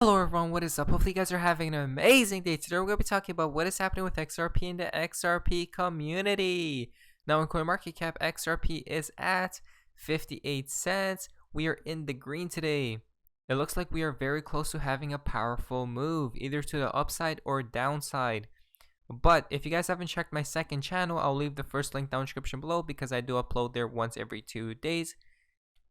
Hello everyone, what is up? Hopefully you guys are having an amazing day. Today we're going to be talking about what is happening with XRP in the XRP community. Now in CoinMarketCap, XRP is at 58 cents. We are in the green today. It looks like we are very close to having a powerful move, either to the upside or downside. But if you guys haven't checked my second channel, I'll leave the first link down in the description below because I do upload there once every 2 days.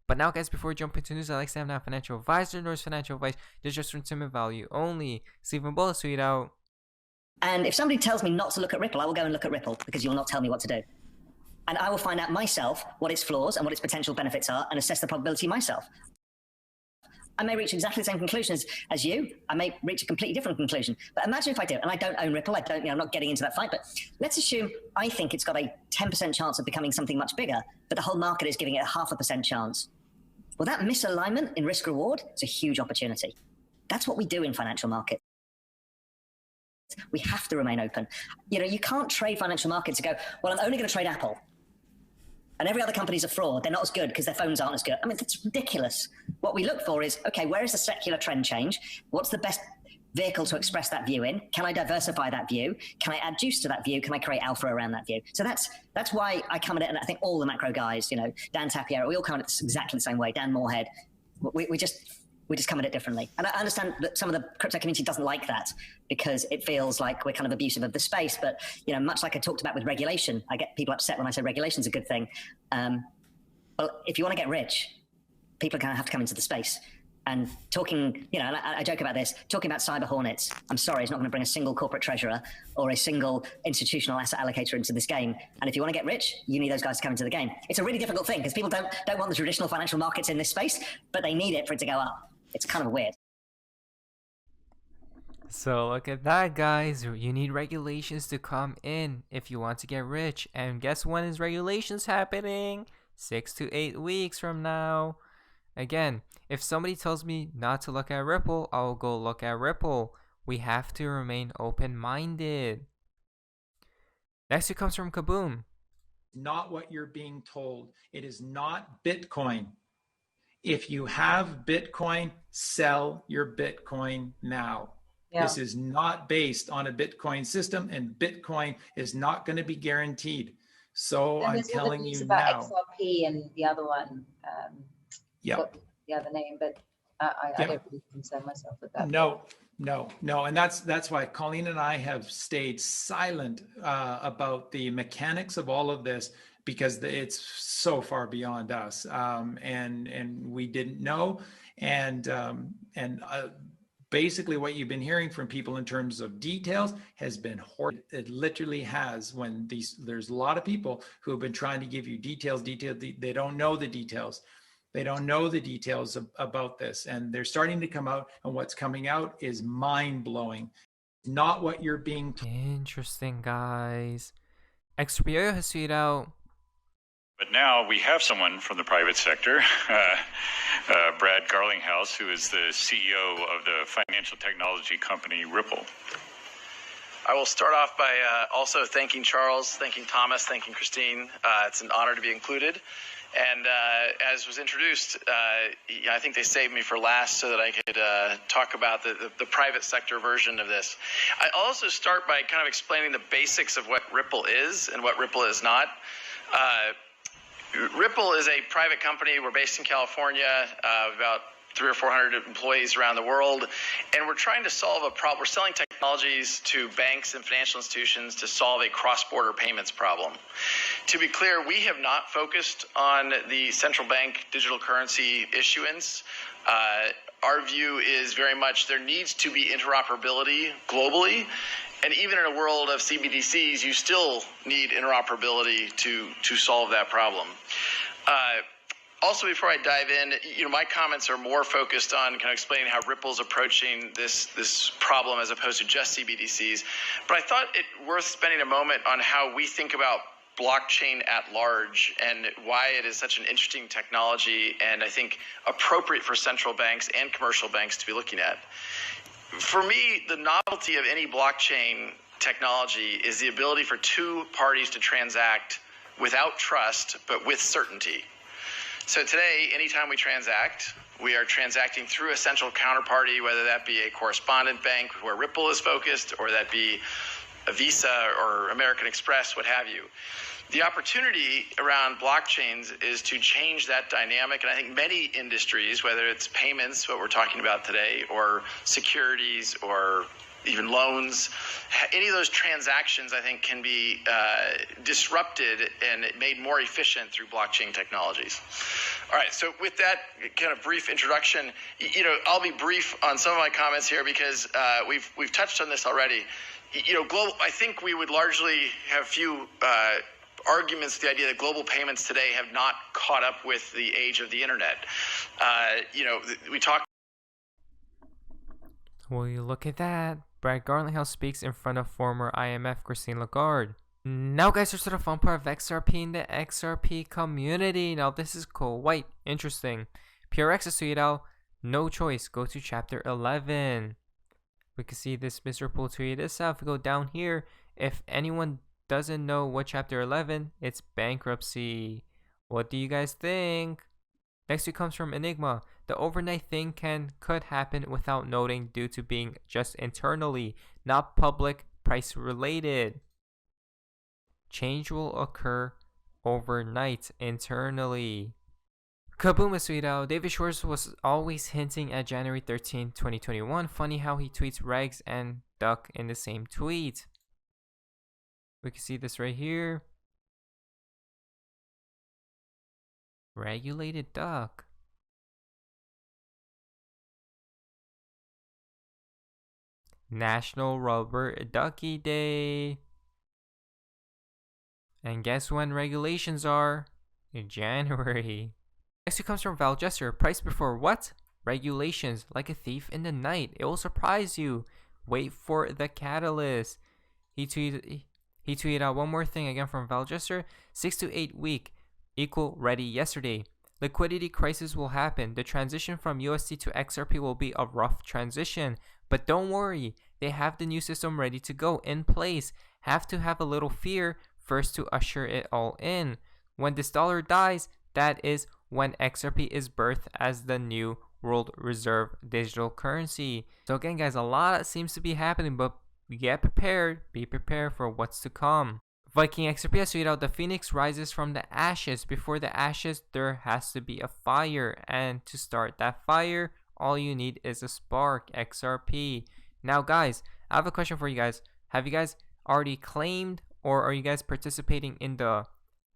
But now, guys, before we jump into news, I like to say I'm not a financial advisor, nor is financial advice. This is just for entertainment value only. Stephen Bullis, tweet out. And if somebody tells me not to look at Ripple, I will go and look at Ripple because you will not tell me what to do. And I will find out myself what its flaws and what its potential benefits are and assess the probability myself. I may reach exactly the same conclusion as you. I may reach a completely different conclusion. But imagine if I do, and I don't own Ripple. I'm not getting into that fight. But let's assume I think it's got a 10% chance of becoming something much bigger, but the whole market is giving it a 0.5% chance. Well, that misalignment in risk reward is a huge opportunity. That's what we do in financial markets. We have to remain open. You can't trade financial markets and go, well, I'm only going to trade Apple. And every other company's a fraud. They're not as good because their phones aren't as good. I mean, that's ridiculous. What we look for is, okay, where is the secular trend change? What's the best vehicle to express that view in? Can I diversify that view? Can I add juice to that view? Can I create alpha around that view? So that's why I come at it, and I think all the macro guys, Dan Tapiero, we all come at it exactly the same way. Dan Moorhead, we just come at it differently. And I understand that some of the crypto community doesn't like that because it feels like we're kind of abusive of the space. But much like I talked about with regulation, I get people upset when I say regulation's a good thing. Well, if you want to get rich, people are going to have to come into the space. And talking, and I joke about this, talking about cyber hornets, I'm sorry, it's not going to bring a single corporate treasurer or a single institutional asset allocator into this game. And if you want to get rich, you need those guys to come into the game. It's a really difficult thing because people don't want the traditional financial markets in this space, but they need it for it to go up. It's kind of weird. So look at that, guys. You need regulations to come in if you want to get rich. And guess when is regulations happening? 6 to 8 weeks from now. Again, if somebody tells me not to look at Ripple, I'll go look at Ripple. We have to remain open-minded. Next, it comes from Kaboom. Not what you're being told. It is not Bitcoin. If you have Bitcoin, sell your Bitcoin now. Yeah. This is not based on a Bitcoin system, and Bitcoin is not going to be guaranteed. So I'm telling you now. XRP and the other one. Yeah. The other name, but I don't really concern myself with that. No. And that's why Colleen and I have stayed silent about the mechanics of all of this, because it's so far beyond us. And we didn't know. And basically what you've been hearing from people in terms of details has been horrible. It literally has. There's a lot of people who have been trying to give you details. They don't know the details. They don't know the details about this, and they're starting to come out, and what's coming out is mind-blowing. Not what you're being told. Interesting, guys. XRP has tweeted out. But now we have someone from the private sector, Brad Garlinghouse, who is the CEO of the financial technology company Ripple. I will start off by also thanking Charles, thanking Thomas, thanking Christine. It's an honor to be included. And as was introduced, I think they saved me for last so that I could talk about the private sector version of this. I'll also start by kind of explaining the basics of what Ripple is and what Ripple is not. Ripple is a private company. We're based in California, about 300 or 400 employees around the world, and we're trying to solve a problem. We're selling technologies to banks and financial institutions to solve a cross-border payments problem. To be clear, we have not focused on the central bank digital currency issuance. Our view is very much there needs to be interoperability globally, and even in a world of CBDCs, you still need interoperability to solve that problem. Also, before I dive in, my comments are more focused on kind of explaining how Ripple's approaching this problem as opposed to just CBDCs. But I thought it worth spending a moment on how we think about blockchain at large and why it is such an interesting technology and I think appropriate for central banks and commercial banks to be looking at. For me, the novelty of any blockchain technology is the ability for two parties to transact without trust, but with certainty. So today, anytime we transact, we are transacting through a central counterparty, whether that be a correspondent bank where Ripple is focused, or that be a Visa or American Express, what have you. The opportunity around blockchains is to change that dynamic. And I think many industries, whether it's payments, what we're talking about today, or securities, or even loans, any of those transactions, I think, can be disrupted and made more efficient through blockchain technologies. All right, so with that kind of brief introduction, I'll be brief on some of my comments here because we've touched on this already. I think we would largely have few arguments, the idea that global payments today have not caught up with the age of the internet. We talked. Will you look at that? Brad Garlinghouse speaks in front of former IMF Christine Lagarde. Now guys, here's to the fun part of XRP and the XRP community. Now this is quite interesting. PRX has tweeted out, no choice, go to chapter 11. We can see this Mr. Pool tweeted this out. If we go down here, if anyone doesn't know what chapter 11, it's bankruptcy. What do you guys think? Next tweet comes from Enigma. The overnight thing could happen without noting due to being just internally, not public price related. Change will occur overnight internally. Kaboom is tweeted out. David Schwartz was always hinting at January 13, 2021. Funny how he tweets Regs and Duck in the same tweet. We can see this right here. Regulated duck. National Rubber Ducky Day. And guess when regulations are? In January. Next comes from Val Jester. Price before what? Regulations. Like a thief in the night. It will surprise you. Wait for the catalyst. He tweeted out one more thing again from Val Jester. 6 to 8 week equal ready yesterday. Liquidity crisis will happen. The transition from USD to XRP will be a rough transition. But don't worry. They have the new system ready to go in place. Have to have a little fear first to usher it all in. When this dollar dies, that is when XRP is birthed as the new world reserve digital currency. So again guys, a lot seems to be happening, but get prepared, be prepared for what's to come. Viking XRP has tweeted out, the phoenix rises from the ashes. Before the ashes, there has to be a fire. And to start that fire, all you need is a spark, XRP. Now guys, I have a question for you guys. Have you guys already claimed, or are you guys participating in the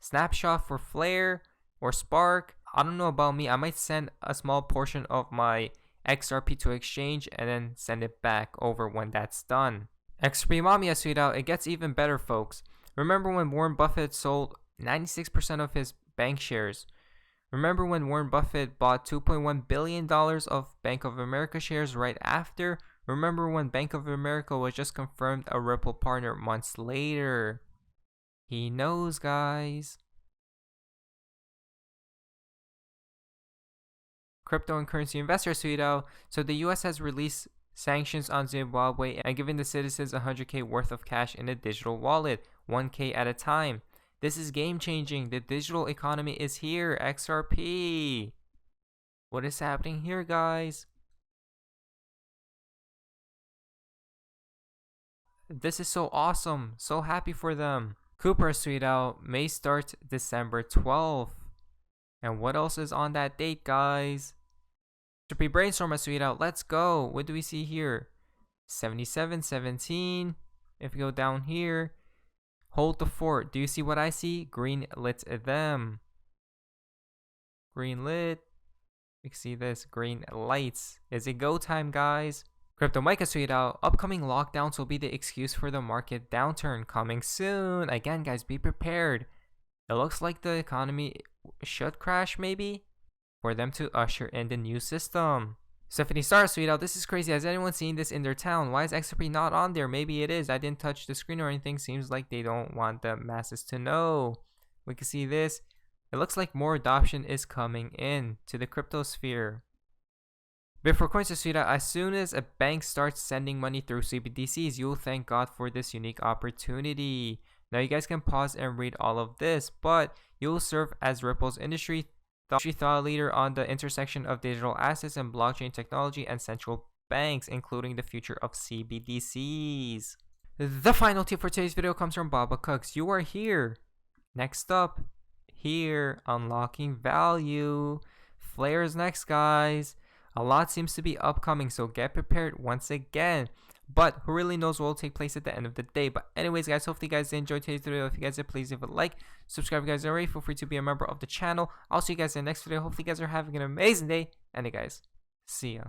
snapshot for Flare or Spark? I don't know about me. I might send a small portion of my XRP to exchange and then send it back over when that's done. XRP Mommy has tweeted out, it gets even better, folks. Remember when Warren Buffett sold 96% of his bank shares? Remember when Warren Buffett bought $2.1 billion of Bank of America shares right after? Remember when Bank of America was just confirmed a Ripple partner months later? He knows, guys. Crypto and currency investors tweet out, so the US has released sanctions on Zimbabwe and given the citizens $100K worth of cash in a digital wallet, 1K at a time. This is game changing. The digital economy is here. XRP. What is happening here, guys? This is so awesome. So happy for them. Cooper tweeted out, May starts December 12th. And what else is on that date, guys? XRP Brainstorm has tweeted out, let's go. What do we see here? 77, 17. If we go down here, hold the fort. Do you see what I see? Green lit them. Green lit. We can see this. Green lights. Is it go time, guys? Crypto Mike has tweeted out, upcoming lockdowns will be the excuse for the market downturn coming soon. Again, guys, be prepared. It looks like the economy should crash, maybe, for them to usher in the new system. Stephanie Star tweeted out, this is crazy. Has anyone seen this in their town? Why is XRP not on there? Maybe it is. I didn't touch the screen or anything. Seems like they don't want the masses to know. We can see this. It looks like more adoption is coming in to the crypto sphere. Before Coins has tweeted out, as soon as a bank starts sending money through CBDCs, you'll thank God for this unique opportunity. Now you guys can pause and read all of this, but you'll serve as Ripple's industry thought leader on the intersection of digital assets and blockchain technology and central banks, including the future of CBDCs. The final tip for today's video comes from Baba Cooks. You are here. Next up, here, unlocking value. Flares next, guys. A lot seems to be upcoming, so get prepared once again. But who really knows what will take place at the end of the day? But anyways, guys, hopefully you guys enjoyed today's video. If you guys did, please leave a like. Subscribe if you guys already. Feel free to be a member of the channel. I'll see you guys in the next video. Hopefully you guys are having an amazing day. And hey, guys, see ya.